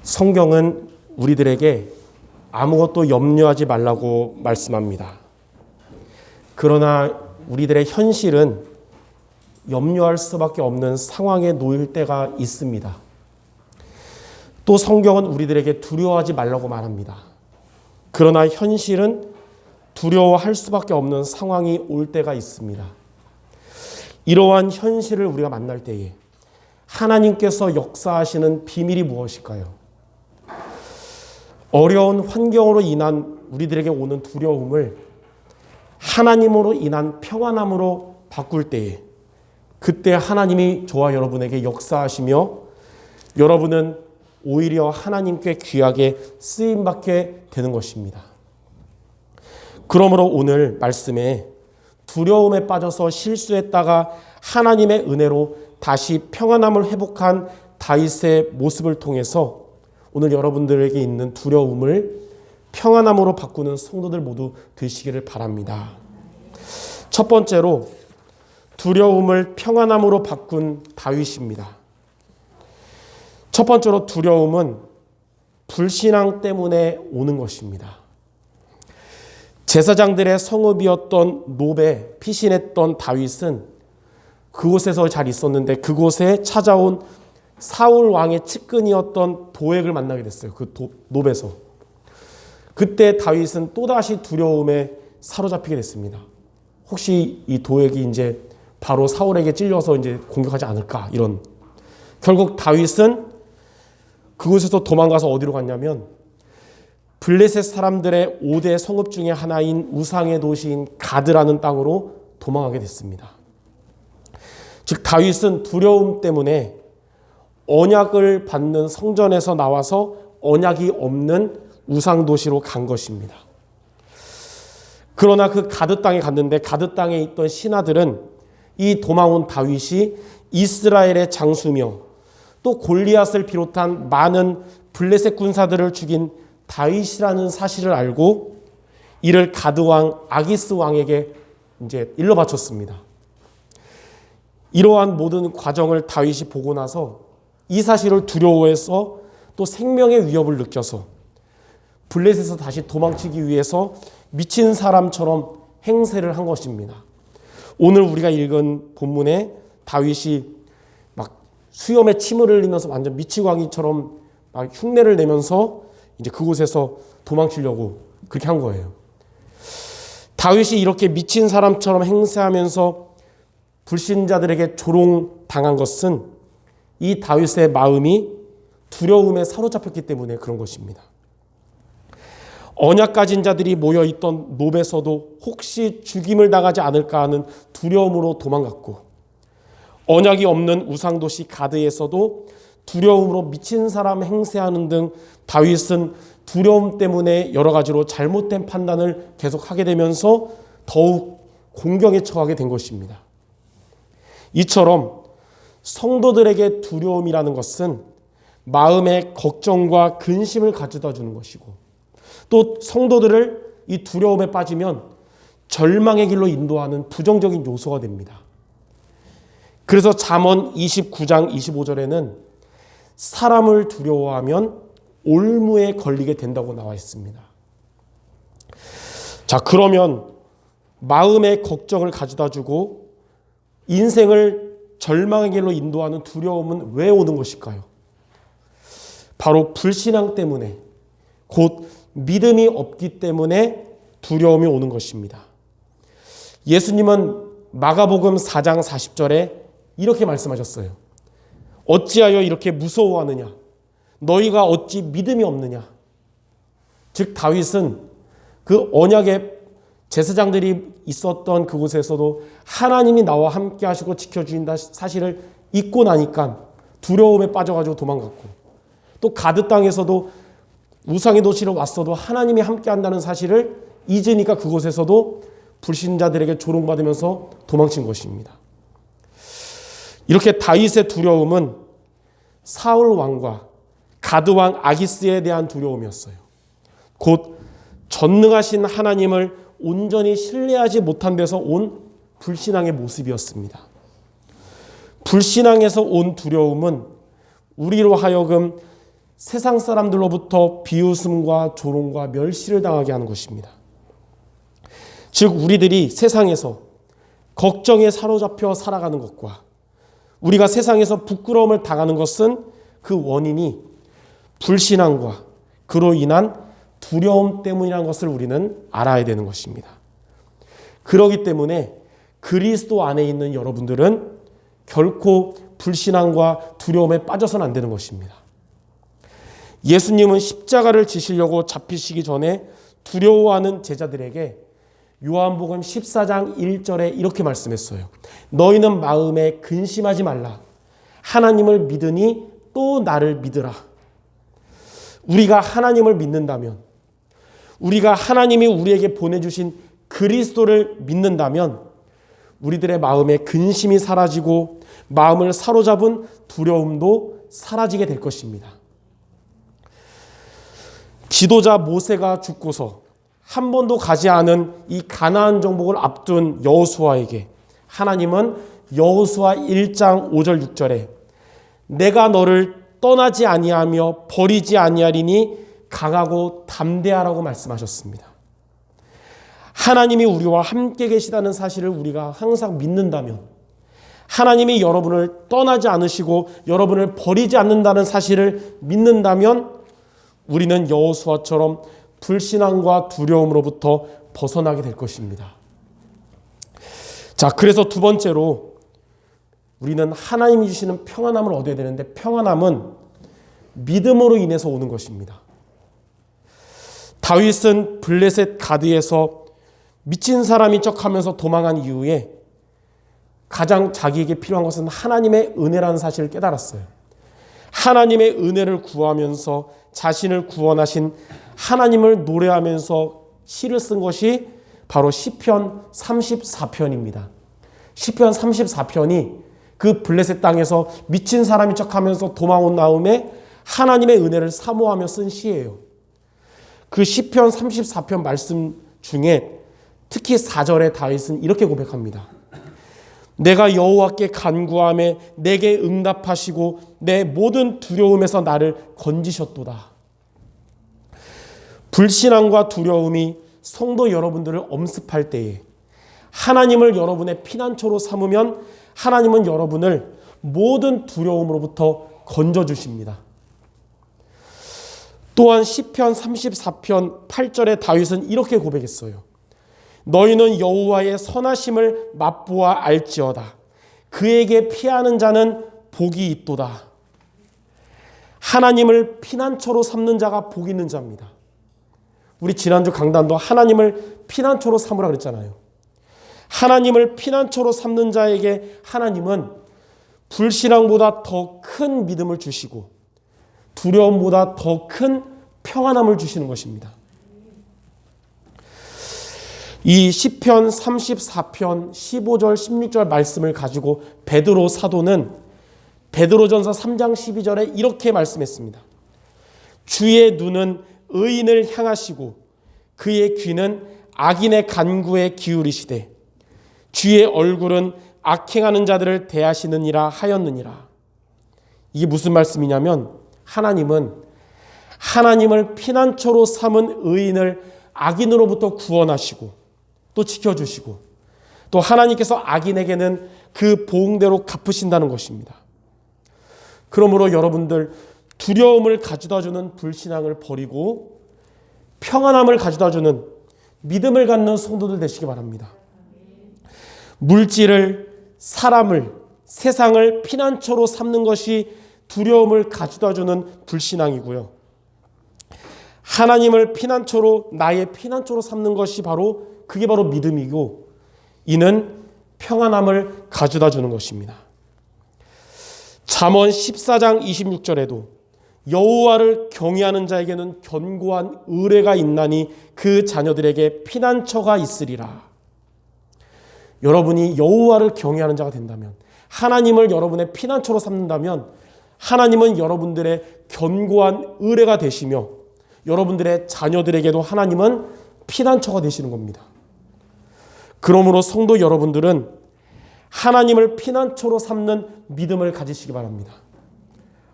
성경은 우리들에게 아무것도 염려하지 말라고 말씀합니다. 그러나 우리들의 현실은 염려할 수밖에 없는 상황에 놓일 때가 있습니다. 또 성경은 우리들에게 두려워하지 말라고 말합니다. 그러나 현실은 두려워할 수밖에 없는 상황이 올 때가 있습니다. 이러한 현실을 우리가 만날 때에 하나님께서 역사하시는 비밀이 무엇일까요? 어려운 환경으로 인한 우리들에게 오는 두려움을 하나님으로 인한 평안함으로 바꿀 때에 그때 하나님이 저와 여러분에게 역사하시며 여러분은 오히려 하나님께 귀하게 쓰임받게 되는 것입니다. 그러므로 오늘 말씀에 두려움에 빠져서 실수했다가 하나님의 은혜로 다시 평안함을 회복한 다윗의 모습을 통해서 오늘 여러분들에게 있는 두려움을 평안함으로 바꾸는 성도들 모두 되시기를 바랍니다. 첫 번째로 두려움을 평안함으로 바꾼 다윗입니다. 첫 번째로 두려움은 불신앙 때문에 오는 것입니다. 제사장들의 성읍이었던 노베, 피신했던 다윗은 그곳에서 잘 있었는데 그곳에 찾아온 사울 왕의 측근이었던 도액을 만나게 됐어요. 그 노베에서. 그때 다윗은 또다시 두려움에 사로잡히게 됐습니다. 혹시 이 도액이 이제 바로 사울에게 찔려서 이제 공격하지 않을까 이런. 결국 다윗은 그곳에서 도망가서 어디로 갔냐면 블레셋 사람들의 5대 성읍 중에 하나인 우상의 도시인 가드라는 땅으로 도망하게 됐습니다. 즉 다윗은 두려움 때문에 언약을 받는 성전에서 나와서 언약이 없는 우상 도시로 간 것입니다. 그러나 그 가드 땅에 갔는데 가드 땅에 있던 신하들은 이 도망온 다윗이 이스라엘의 장수며 또 골리앗을 비롯한 많은 블레셋 군사들을 죽인 다윗이라는 사실을 알고 이를 가드 왕 아기스 왕에게 이제 일러 바쳤습니다. 이러한 모든 과정을 다윗이 보고 나서 이 사실을 두려워해서 또 생명의 위협을 느껴서 블레셋에서 다시 도망치기 위해서 미친 사람처럼 행세를 한 것입니다. 오늘 우리가 읽은 본문에 다윗이 막 수염에 침을 흘리면서 완전 미치광이처럼 막 흉내를 내면서 이제 그곳에서 도망치려고 그렇게 한 거예요. 다윗이 이렇게 미친 사람처럼 행세하면서 불신자들에게 조롱당한 것은 이 다윗의 마음이 두려움에 사로잡혔기 때문에 그런 것입니다. 언약 가진 자들이 모여있던 노베에서도 혹시 죽임을 당하지 않을까 하는 두려움으로 도망갔고 언약이 없는 우상도시 가드에서도 두려움으로 미친 사람 행세하는 등 다윗은 두려움 때문에 여러 가지로 잘못된 판단을 계속하게 되면서 더욱 공경에 처하게 된 것입니다. 이처럼 성도들에게 두려움이라는 것은 마음의 걱정과 근심을 가져다 주는 것이고 또 성도들을 이 두려움에 빠지면 절망의 길로 인도하는 부정적인 요소가 됩니다. 그래서 잠언 29장 25절에는 사람을 두려워하면 올무에 걸리게 된다고 나와 있습니다. 자, 그러면 마음의 걱정을 가져다 주고 인생을 절망의 길로 인도하는 두려움은 왜 오는 것일까요? 바로 불신앙 때문에 곧 믿음이 없기 때문에 두려움이 오는 것입니다. 예수님은 마가복음 4장 40절에 이렇게 말씀하셨어요. 어찌하여 이렇게 무서워하느냐? 너희가 어찌 믿음이 없느냐? 즉 다윗은 그 언약의 제사장들이 있었던 그곳에서도 하나님이 나와 함께 하시고 지켜주신다 사실을 잊고 나니까 두려움에 빠져가지고 도망갔고 또 가드 땅에서도 우상의 도시로 왔어도 하나님이 함께 한다는 사실을 잊으니까 그곳에서도 불신자들에게 조롱받으면서 도망친 것입니다. 이렇게 다윗의 두려움은 사울 왕과 가드 왕 아기스에 대한 두려움이었어요. 곧 전능하신 하나님을 온전히 신뢰하지 못한 데서 온 불신앙의 모습이었습니다. 불신앙에서 온 두려움은 우리로 하여금 세상 사람들로부터 비웃음과 조롱과 멸시를 당하게 하는 것입니다. 즉 우리들이 세상에서 걱정에 사로잡혀 살아가는 것과 우리가 세상에서 부끄러움을 당하는 것은 그 원인이 불신앙과 그로 인한 두려움 때문이라는 것을 우리는 알아야 되는 것입니다. 그렇기 때문에 그리스도 안에 있는 여러분들은 결코 불신앙과 두려움에 빠져서는 안 되는 것입니다. 예수님은 십자가를 지시려고 잡히시기 전에 두려워하는 제자들에게 요한복음 14장 1절에 이렇게 말씀했어요. 너희는 마음에 근심하지 말라. 하나님을 믿으니 또 나를 믿으라. 우리가 하나님을 믿는다면, 우리가 하나님이 우리에게 보내주신 그리스도를 믿는다면 우리들의 마음에 근심이 사라지고 마음을 사로잡은 두려움도 사라지게 될 것입니다. 지도자 모세가 죽고서 한 번도 가지 않은 이 가나안 정복을 앞둔 여호수아에게 하나님은 여호수아 1장 5절 6절에 내가 너를 떠나지 아니하며 버리지 아니하리니 강하고 담대하라고 말씀하셨습니다. 하나님이 우리와 함께 계시다는 사실을 우리가 항상 믿는다면, 하나님이 여러분을 떠나지 않으시고 여러분을 버리지 않는다는 사실을 믿는다면 우리는 여호수아처럼 불신앙과 두려움으로부터 벗어나게 될 것입니다. 자, 그래서 두 번째로 우리는 하나님이 주시는 평안함을 얻어야 되는데, 평안함은 믿음으로 인해서 오는 것입니다. 다윗은 블레셋 가드에서 미친 사람인 척하면서 도망한 이후에 가장 자기에게 필요한 것은 하나님의 은혜라는 사실을 깨달았어요. 하나님의 은혜를 구하면서 자신을 구원하신 하나님을 노래하면서 시를 쓴 것이 바로 시편 34편입니다. 시편 34편이 그 블레셋 땅에서 미친 사람인 척하면서 도망 온 다음에 하나님의 은혜를 사모하며 쓴 시예요. 그 시편 34편 말씀 중에 특히 4절에 다윗은 이렇게 고백합니다. 내가 여호와께 간구하며 내게 응답하시고 내 모든 두려움에서 나를 건지셨도다. 불신앙과 두려움이 성도 여러분들을 엄습할 때에 하나님을 여러분의 피난처로 삼으면 하나님은 여러분을 모든 두려움으로부터 건져주십니다. 또한 시편 34편 8절에 다윗은 이렇게 고백했어요. 너희는 여호와의 선하심을 맛보아 알지어다. 그에게 피하는 자는 복이 있도다. 하나님을 피난처로 삼는 자가 복 있는 자입니다. 우리 지난주 강단도 하나님을 피난처로 삼으라 그랬잖아요. 하나님을 피난처로 삼는 자에게 하나님은 불신앙보다 더 큰 믿음을 주시고 두려움보다 더 큰 평안함을 주시는 것입니다. 이 시편 34편 15절 16절 말씀을 가지고 베드로 사도는 베드로전서 3장 12절에 이렇게 말씀했습니다. 주의 눈은 의인을 향하시고 그의 귀는 악인의 간구에 기울이시되 주의 얼굴은 악행하는 자들을 대하시느니라 하였느니라. 이게 무슨 말씀이냐면 하나님은 하나님을 피난처로 삼은 의인을 악인으로부터 구원하시고 또 지켜주시고 또 하나님께서 악인에게는 그 보응대로 갚으신다는 것입니다. 그러므로 여러분들 두려움을 가져다주는 불신앙을 버리고 평안함을 가져다주는 믿음을 갖는 성도들 되시기 바랍니다. 물질을, 사람을, 세상을 피난처로 삼는 것이 두려움을 가져다주는 불신앙이고요. 하나님을 피난처로, 나의 피난처로 삼는 것이 그게 바로 믿음이고 이는 평안함을 가져다주는 것입니다. 잠언 14장 26절에도 여호와를 경외하는 자에게는 견고한 의뢰가 있나니 그 자녀들에게 피난처가 있으리라. 여러분이 여호와를 경외하는 자가 된다면, 하나님을 여러분의 피난처로 삼는다면 하나님은 여러분들의 견고한 의뢰가 되시며 여러분들의 자녀들에게도 하나님은 피난처가 되시는 겁니다. 그러므로 성도 여러분들은 하나님을 피난처로 삼는 믿음을 가지시기 바랍니다.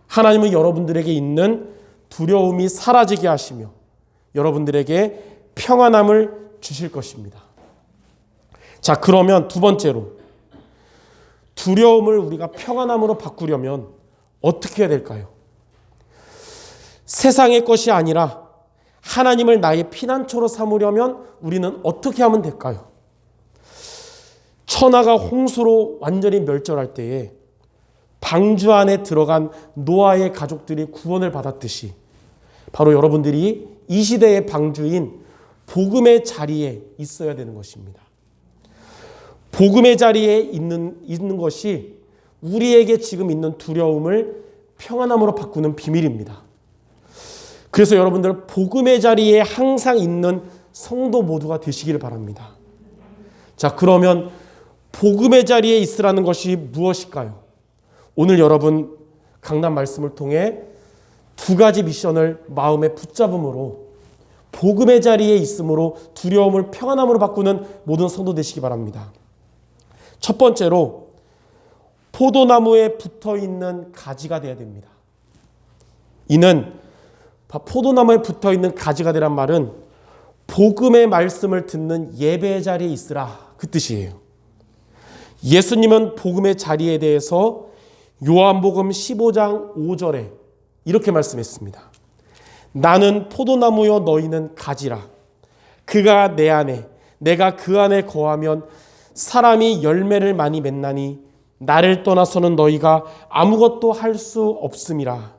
하나님은 여러분들에게 있는 두려움이 사라지게 하시며 여러분들에게 평안함을 주실 것입니다. 자, 그러면 두 번째로 두려움을 우리가 평안함으로 바꾸려면 어떻게 해야 될까요? 세상의 것이 아니라 하나님을 나의 피난처로 삼으려면 우리는 어떻게 하면 될까요? 천하가 홍수로 완전히 멸절할 때에 방주 안에 들어간 노아의 가족들이 구원을 받았듯이 바로 여러분들이 이 시대의 방주인 복음의 자리에 있어야 되는 것입니다. 복음의 자리에 있는 것이 우리에게 지금 있는 두려움을 평안함으로 바꾸는 비밀입니다. 그래서 여러분들 복음의 자리에 항상 있는 성도 모두가 되시기를 바랍니다. 자, 그러면 복음의 자리에 있으라는 것이 무엇일까요? 오늘 여러분 강단 말씀을 통해 두 가지 미션을 마음에 붙잡음으로 복음의 자리에 있음으로 두려움을 평안함으로 바꾸는 모든 성도 되시기 바랍니다. 첫 번째로 포도나무에 붙어있는 가지가 되어야 됩니다. 이는 포도나무에 붙어있는 가지가 되란 말은 복음의 말씀을 듣는 예배의 자리에 있으라 그 뜻이에요. 예수님은 복음의 자리에 대해서 요한복음 15장 5절에 이렇게 말씀했습니다. 나는 포도나무여 너희는 가지라. 그가 내 안에 내가 그 안에 거하면 사람이 열매를 많이 맺나니 나를 떠나서는 너희가 아무것도 할 수 없음이라.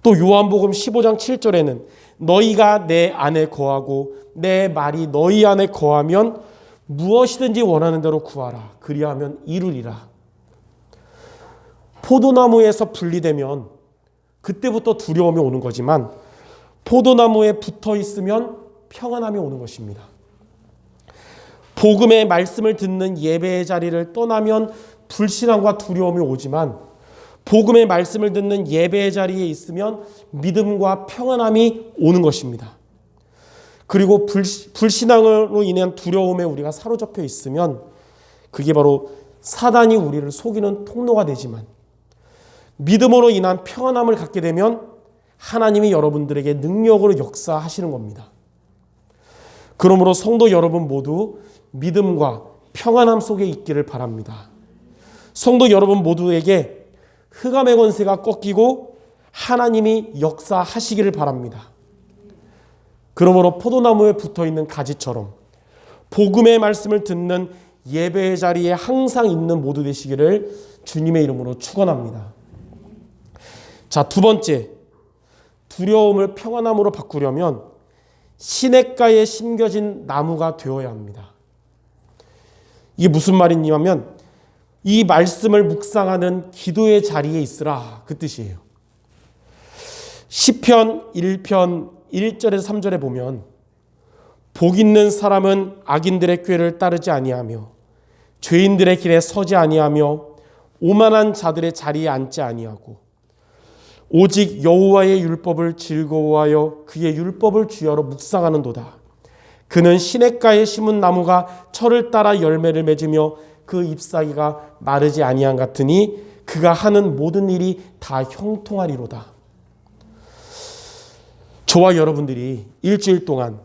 또 요한복음 15장 7절에는 너희가 내 안에 거하고 내 말이 너희 안에 거하면 무엇이든지 원하는 대로 구하라. 그리하면 이루리라. 포도나무에서 분리되면 그때부터 두려움이 오는 거지만 포도나무에 붙어 있으면 평안함이 오는 것입니다. 복음의 말씀을 듣는 예배의 자리를 떠나면 불신앙과 두려움이 오지만 복음의 말씀을 듣는 예배의 자리에 있으면 믿음과 평안함이 오는 것입니다. 그리고 불신앙으로 인한 두려움에 우리가 사로잡혀 있으면 그게 바로 사단이 우리를 속이는 통로가 되지만 믿음으로 인한 평안함을 갖게 되면 하나님이 여러분들에게 능력으로 역사하시는 겁니다. 그러므로 성도 여러분 모두 믿음과 평안함 속에 있기를 바랍니다. 성도 여러분 모두에게 흑암의 권세가 꺾이고 하나님이 역사하시기를 바랍니다. 그러므로 포도나무에 붙어있는 가지처럼 복음의 말씀을 듣는 예배의 자리에 항상 있는 모두 되시기를 주님의 이름으로 축원합니다. 자, 두 번째, 두려움을 평안함으로 바꾸려면 시냇가에 심겨진 나무가 되어야 합니다. 이게 무슨 말이냐면 이 말씀을 묵상하는 기도의 자리에 있으라 그 뜻이에요. 시편 1편 1절에서 3절에 보면 복 있는 사람은 악인들의 꾀를 따르지 아니하며 죄인들의 길에 서지 아니하며 오만한 자들의 자리에 앉지 아니하고 오직 여호와의 율법을 즐거워하여 그의 율법을 주야로 묵상하는도다. 그는 시냇가에 심은 나무가 철을 따라 열매를 맺으며 그 잎사귀가 마르지 아니한 같으니 그가 하는 모든 일이 다 형통하리로다. 저와 여러분들이 일주일 동안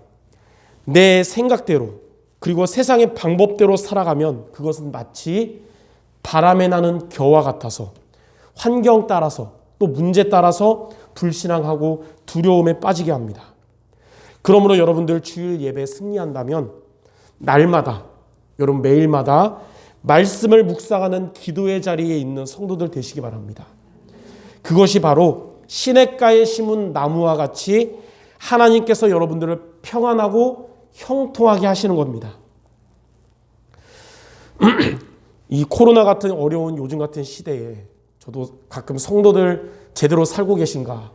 내 생각대로 그리고 세상의 방법대로 살아가면 그것은 마치 바람에 나는 겨와 같아서 환경 따라서 또 문제 따라서 불신앙하고 두려움에 빠지게 합니다. 그러므로 여러분들 주일 예배에 승리한다면 날마다 여러분 매일마다 말씀을 묵상하는 기도의 자리에 있는 성도들 되시기 바랍니다. 그것이 바로 시냇가에 심은 나무와 같이 하나님께서 여러분들을 평안하고 형통하게 하시는 겁니다. 이 코로나 같은 어려운 요즘 같은 시대에 저도 가끔 성도들 제대로 살고 계신가,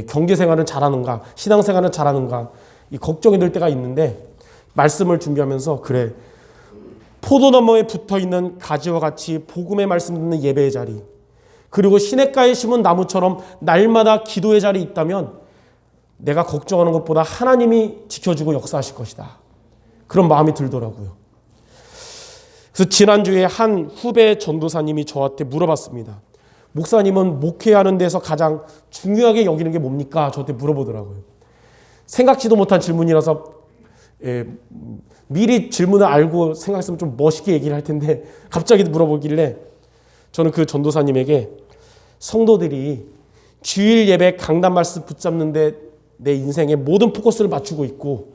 경제생활은 잘하는가, 신앙생활은 잘하는가 이 걱정이 들 때가 있는데 말씀을 준비하면서 그래 포도나무에 붙어있는 가지와 같이 복음의 말씀 듣는 예배의 자리 그리고 시냇가에 심은 나무처럼 날마다 기도의 자리에 있다면 내가 걱정하는 것보다 하나님이 지켜주고 역사하실 것이다. 그런 마음이 들더라고요. 그래서 지난주에 한 후배 전도사님이 저한테 물어봤습니다. 목사님은 목회하는 데서 가장 중요하게 여기는 게 뭡니까? 저한테 물어보더라고요. 생각지도 못한 질문이라서 미리 질문을 알고 생각했으면 좀 멋있게 얘기를 할 텐데 갑자기 물어보길래 저는 그 전도사님에게 성도들이 주일 예배 강단 말씀 붙잡는데 내 인생의 모든 포커스를 맞추고 있고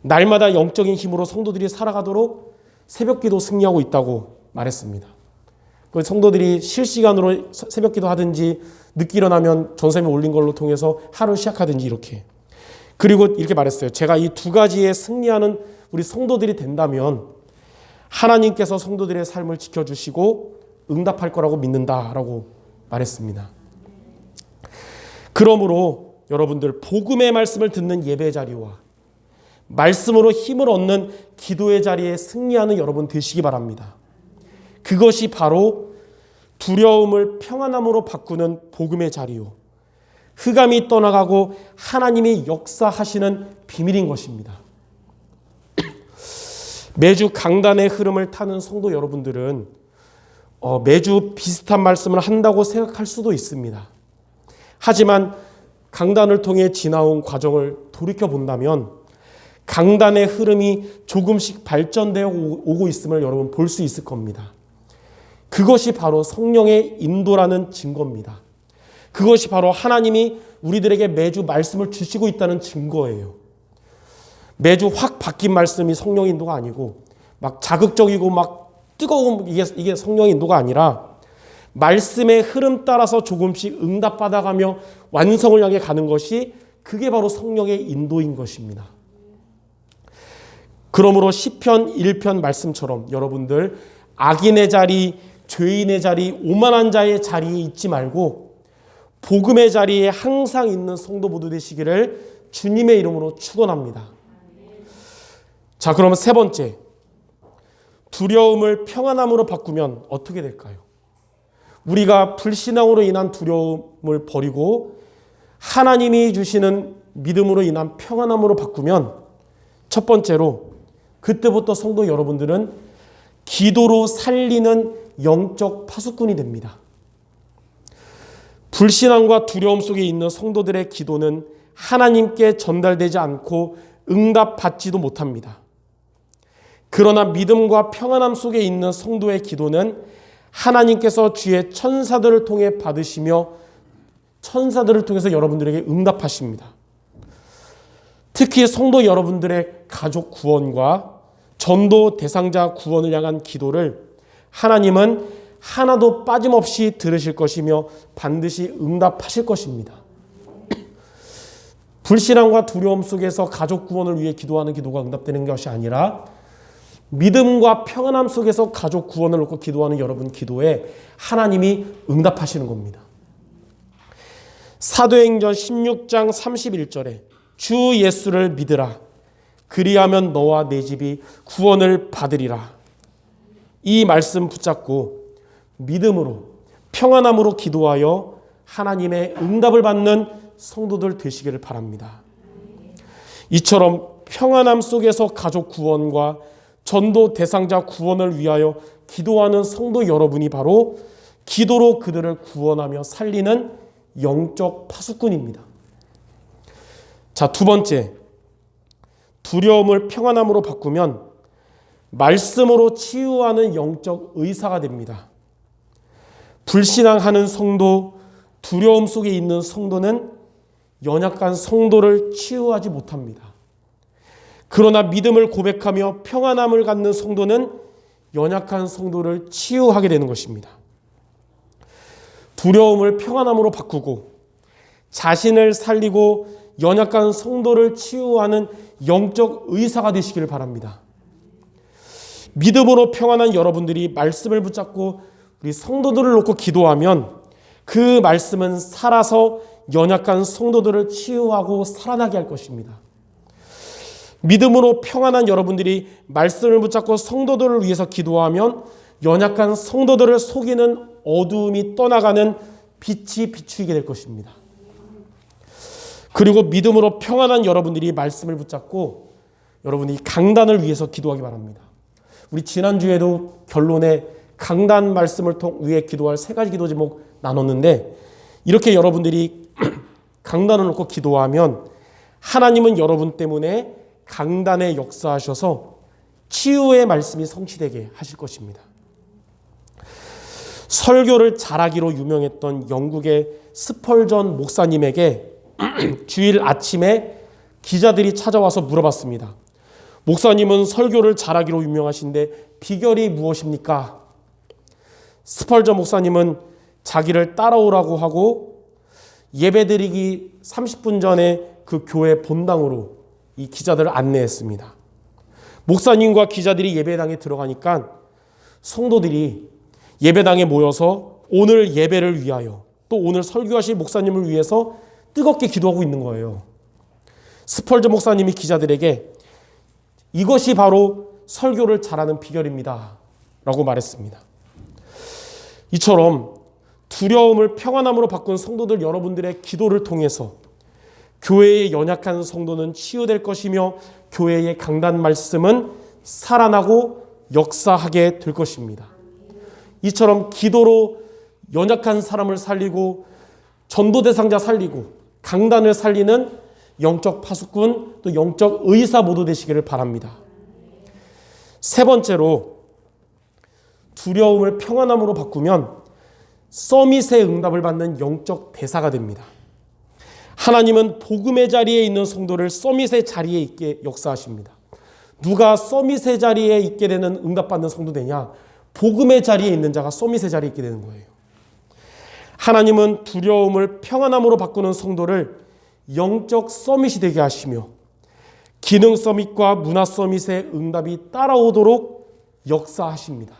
날마다 영적인 힘으로 성도들이 살아가도록 새벽기도 승리하고 있다고 말했습니다. 그 성도들이 실시간으로 새벽기도 하든지 늦게 일어나면 전세에 올린 걸로 통해서 하루 시작하든지 이렇게. 그리고 이렇게 말했어요. 제가 이 두 가지에 승리하는 우리 성도들이 된다면 하나님께서 성도들의 삶을 지켜주시고 응답할 거라고 믿는다라고 말했습니다. 그러므로 여러분들 복음의 말씀을 듣는 예배 자리와 말씀으로 힘을 얻는 기도의 자리에 승리하는 여러분 되시기 바랍니다. 그것이 바로 두려움을 평안함으로 바꾸는 복음의 자리요. 흑암이 떠나가고 하나님이 역사하시는 비밀인 것입니다. 매주 강단의 흐름을 타는 성도 여러분들은 매주 비슷한 말씀을 한다고 생각할 수도 있습니다. 하지만 강단을 통해 지나온 과정을 돌이켜 본다면 강단의 흐름이 조금씩 발전되어 오고 있음을 여러분 볼 수 있을 겁니다. 그것이 바로 성령의 인도라는 증거입니다. 그것이 바로 하나님이 우리들에게 매주 말씀을 주시고 있다는 증거예요. 매주 확 바뀐 말씀이 성령의 인도가 아니고 막 자극적이고 막 뜨거운 이게 성령의 인도가 아니라 말씀의 흐름 따라서 조금씩 응답받아가며 완성을 향해 가는 것이 그게 바로 성령의 인도인 것입니다. 그러므로 시편 1편 말씀처럼 여러분들 악인의 자리, 죄인의 자리, 오만한 자의 자리에 있지 말고 복음의 자리에 항상 있는 성도 모두 되시기를 주님의 이름으로 축원합니다. 자, 그러면 세 번째, 두려움을 평안함으로 바꾸면 어떻게 될까요? 우리가 불신앙으로 인한 두려움을 버리고 하나님이 주시는 믿음으로 인한 평안함으로 바꾸면 첫 번째로 그때부터 성도 여러분들은 기도로 살리는 영적 파수꾼이 됩니다. 불신앙과 두려움 속에 있는 성도들의 기도는 하나님께 전달되지 않고 응답받지도 못합니다. 그러나 믿음과 평안함 속에 있는 성도의 기도는 하나님께서 주의 천사들을 통해 받으시며 천사들을 통해서 여러분들에게 응답하십니다. 특히 성도 여러분들의 가족 구원과 전도 대상자 구원을 향한 기도를 하나님은 하나도 빠짐없이 들으실 것이며 반드시 응답하실 것입니다. 불신앙과 두려움 속에서 가족 구원을 위해 기도하는 기도가 응답되는 것이 아니라 믿음과 평안함 속에서 가족 구원을 놓고 기도하는 여러분 기도에 하나님이 응답하시는 겁니다. 사도행전 16장 31절에 주 예수를 믿으라. 그리하면 너와 내 집이 구원을 받으리라. 이 말씀 붙잡고 믿음으로 평안함으로 기도하여 하나님의 응답을 받는 성도들 되시기를 바랍니다. 이처럼 평안함 속에서 가족 구원과 전도 대상자 구원을 위하여 기도하는 성도 여러분이 바로 기도로 그들을 구원하며 살리는 영적 파수꾼입니다. 자, 두 번째, 두려움을 평안함으로 바꾸면 말씀으로 치유하는 영적 의사가 됩니다. 불신앙하는 성도, 두려움 속에 있는 성도는 연약한 성도를 치유하지 못합니다. 그러나 믿음을 고백하며 평안함을 갖는 성도는 연약한 성도를 치유하게 되는 것입니다. 두려움을 평안함으로 바꾸고 자신을 살리고 연약한 성도를 치유하는 영적 의사가 되시기를 바랍니다. 믿음으로 평안한 여러분들이 말씀을 붙잡고 우리 성도들을 놓고 기도하면 그 말씀은 살아서 연약한 성도들을 치유하고 살아나게 할 것입니다. 믿음으로 평안한 여러분들이 말씀을 붙잡고 성도들을 위해서 기도하면 연약한 성도들을 속이는 어두움이 떠나가는 빛이 비추이게 될 것입니다. 그리고 믿음으로 평안한 여러분들이 말씀을 붙잡고 여러분이 강단을 위해서 기도하기 바랍니다. 우리 지난주에도 결론에 강단 말씀을 위해 기도할 세 가지 기도 제목 나눴는데, 이렇게 여러분들이 강단을 놓고 기도하면 하나님은 여러분 때문에 강단에 역사하셔서 치유의 말씀이 성취되게 하실 것입니다. 설교를 잘하기로 유명했던 영국의 스펄전 목사님에게 주일 아침에 기자들이 찾아와서 물어봤습니다. 목사님은 설교를 잘하기로 유명하신데 비결이 무엇입니까? 스펄전 목사님은 자기를 따라오라고 하고 예배드리기 30분 전에 그 교회 본당으로 이 기자들을 안내했습니다. 목사님과 기자들이 예배당에 들어가니까 성도들이 예배당에 모여서 오늘 예배를 위하여 또 오늘 설교하실 목사님을 위해서 뜨겁게 기도하고 있는 거예요. 스펄전 목사님이 기자들에게 이것이 바로 설교를 잘하는 비결입니다 라고 말했습니다. 이처럼 두려움을 평안함으로 바꾼 성도들 여러분들의 기도를 통해서 교회의 연약한 성도는 치유될 것이며 교회의 강단 말씀은 살아나고 역사하게 될 것입니다. 이처럼 기도로 연약한 사람을 살리고 전도 대상자 살리고 강단을 살리는 영적 파수꾼 또 영적 의사 모두 되시기를 바랍니다. 세 번째로 두려움을 평안함으로 바꾸면 서밋의 응답을 받는 영적 대사가 됩니다. 하나님은 복음의 자리에 있는 성도를 서밋의 자리에 있게 역사하십니다. 누가 서밋의 자리에 있게 되는 응답받는 성도 되냐? 복음의 자리에 있는 자가 서밋의 자리에 있게 되는 거예요. 하나님은 두려움을 평안함으로 바꾸는 성도를 영적 서밋이 되게 하시며 기능 서밋과 문화 서밋의 응답이 따라오도록 역사하십니다.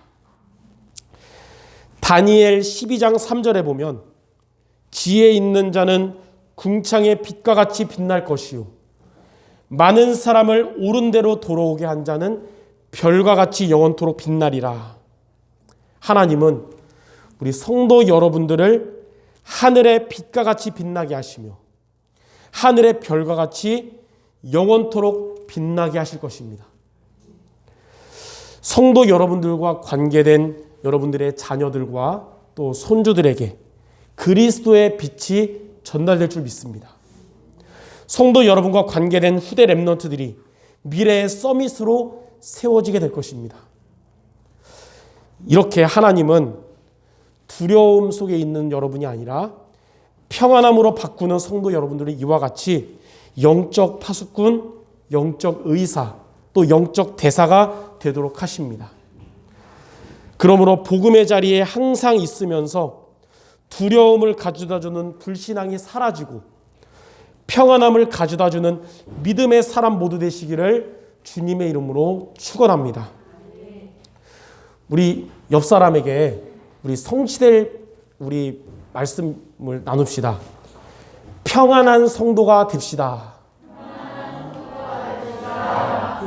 다니엘 12장 3절에 보면 지혜 있는 자는 궁창의 빛과 같이 빛날 것이요 많은 사람을 옳은 대로 돌아오게 한 자는 별과 같이 영원토록 빛나리라. 하나님은 우리 성도 여러분들을 하늘의 빛과 같이 빛나게 하시며 하늘의 별과 같이 영원토록 빛나게 하실 것입니다. 성도 여러분들과 관계된 여러분들의 자녀들과 또 손주들에게 그리스도의 빛이 전달될 줄 믿습니다. 성도 여러분과 관계된 후대 렘넌트들이 미래의 서밋으로 세워지게 될 것입니다. 이렇게 하나님은 두려움 속에 있는 여러분이 아니라 평안함으로 바꾸는 성도 여러분들이 이와 같이 영적 파수꾼, 영적 의사, 또 영적 대사가 되도록 하십니다. 그러므로 복음의 자리에 항상 있으면서 두려움을 가져다주는 불신앙이 사라지고 평안함을 가져다주는 믿음의 사람 모두 되시기를 주님의 이름으로 축원합니다. 우리 옆 사람에게 우리 성취될 우리 말씀을 나눕시다. 평안한 성도가 됩시다.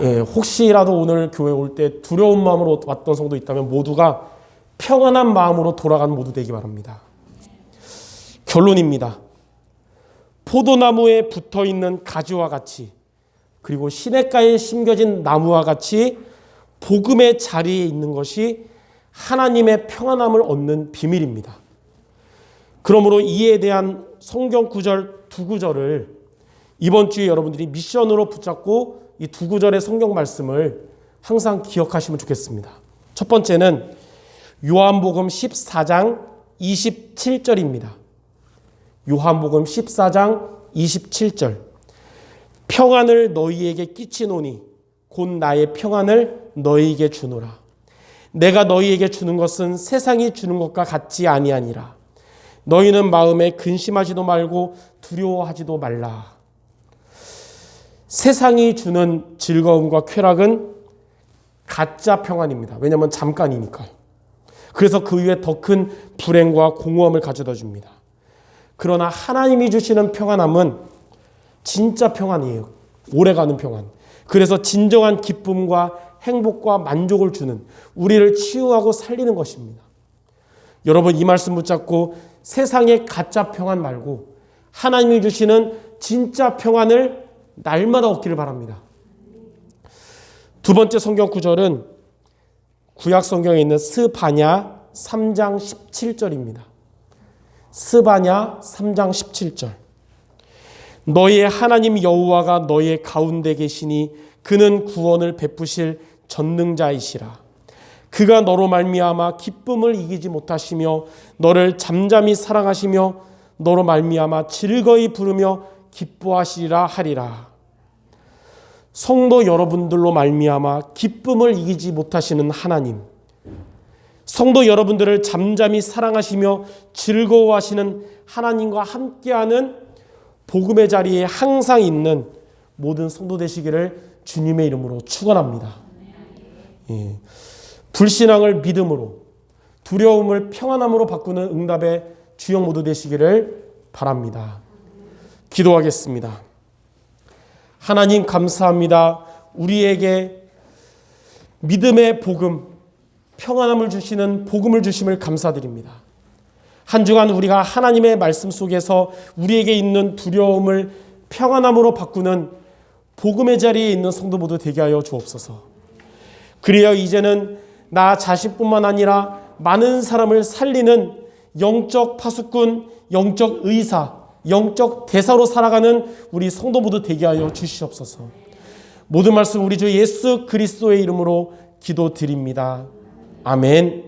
예, 혹시라도 오늘 교회 올 때 두려운 마음으로 왔던 성도 있다면 모두가 평안한 마음으로 돌아가는 모두 되기 바랍니다. 결론입니다. 포도나무에 붙어있는 가지와 같이 그리고 시냇가에 심겨진 나무와 같이 복음의 자리에 있는 것이 하나님의 평안함을 얻는 비밀입니다. 그러므로 이에 대한 성경 구절 두 구절을 이번 주에 여러분들이 미션으로 붙잡고 이 두 구절의 성경 말씀을 항상 기억하시면 좋겠습니다. 첫 번째는 요한복음 14장 27절입니다. 요한복음 14장 27절. 평안을 너희에게 끼치노니 곧 나의 평안을 너희에게 주노라. 내가 너희에게 주는 것은 세상이 주는 것과 같지 아니하니라. 너희는 마음에 근심하지도 말고 두려워하지도 말라. 세상이 주는 즐거움과 쾌락은 가짜 평안입니다. 왜냐하면 잠깐이니까요. 그래서 그 위에 더 큰 불행과 공허함을 가져다 줍니다. 그러나 하나님이 주시는 평안함은 진짜 평안이에요. 오래가는 평안. 그래서 진정한 기쁨과 행복과 만족을 주는 우리를 치유하고 살리는 것입니다. 여러분 이 말씀 붙잡고 세상의 가짜 평안 말고 하나님이 주시는 진짜 평안을 날마다 얻기를 바랍니다. 두 번째 성경 구절은 구약 성경에 있는 스바냐 3장 17절입니다. 스바냐 3장 17절. 너의 하나님 여호와가 너의 가운데 계시니 그는 구원을 베푸실 전능자이시라. 그가 너로 말미암아 기쁨을 이기지 못하시며 너를 잠잠히 사랑하시며 너로 말미암아 즐거이 부르며 기뻐하시리라 하리라. 성도 여러분들로 말미암아 기쁨을 이기지 못하시는 하나님, 성도 여러분들을 잠잠히 사랑하시며 즐거워하시는 하나님과 함께하는 복음의 자리에 항상 있는 모든 성도 되시기를 주님의 이름으로 축원합니다. 예. 불신앙을 믿음으로, 두려움을 평안함으로 바꾸는 응답의 주역 모두 되시기를 바랍니다. 기도하겠습니다. 하나님 감사합니다. 우리에게 믿음의 복음, 평안함을 주시는 복음을 주심을 감사드립니다. 한 주간 우리가 하나님의 말씀 속에서 우리에게 있는 두려움을 평안함으로 바꾸는 복음의 자리에 있는 성도 모두 되게 하여 주옵소서. 그리하여 이제는 나 자신뿐만 아니라 많은 사람을 살리는 영적 파수꾼, 영적 의사, 영적 대사로 살아가는 우리 성도 모두 되게 하여 주시옵소서. 모든 말씀 우리 주 예수 그리스도의 이름으로 기도드립니다. 아멘.